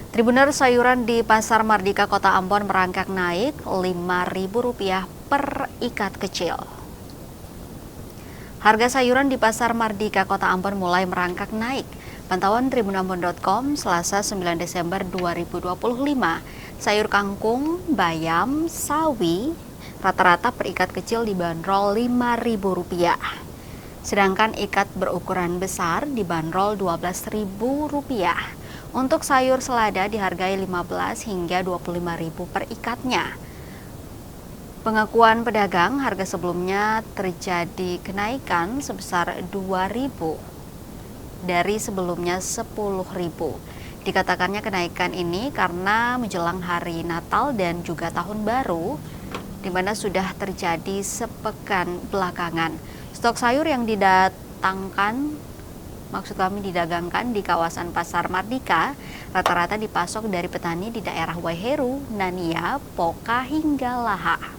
Tribunal sayuran di Pasar Mardika Kota Ambon merangkak naik Rp5.000 per ikat kecil. Harga sayuran di Pasar Mardika Kota Ambon mulai merangkak naik. Pantauan tribunambon.com Selasa 9 Desember 2025, sayur kangkung, bayam, sawi, rata-rata per ikat kecil dibanderol Rp5.000. Sedangkan ikat berukuran besar dibanderol Rp12.000. Untuk sayur selada dihargai Rp15 hingga Rp25.000 per ikatnya. Pengakuan pedagang, harga sebelumnya terjadi kenaikan sebesar Rp2.000 dari sebelumnya Rp10.000. Dikatakannya kenaikan ini karena menjelang hari Natal dan juga Tahun Baru, di mana sudah terjadi sepekan belakangan. Stok sayur yang didagangkan di kawasan Pasar Mardika rata-rata dipasok dari petani di daerah Waiheru, Nania, Poka hingga Laha.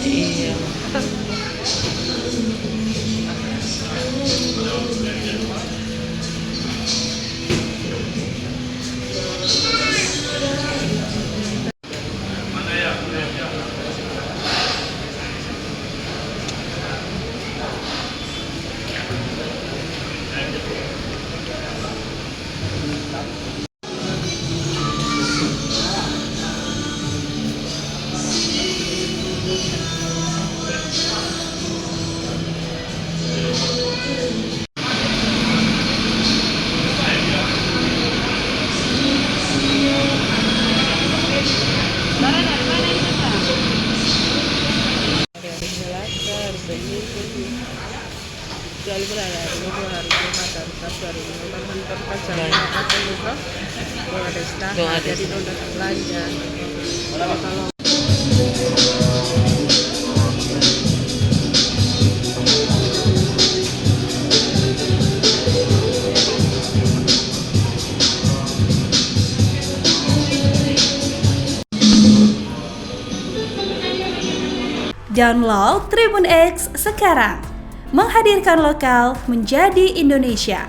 Iya. Kecuali berada di hari Jumat dan Sabtu hari ini memang mentor pacarnya atau lupa ada istirahat jadi udah belanja. Kalau Download Tribun X sekarang, menghadirkan lokal menjadi Indonesia.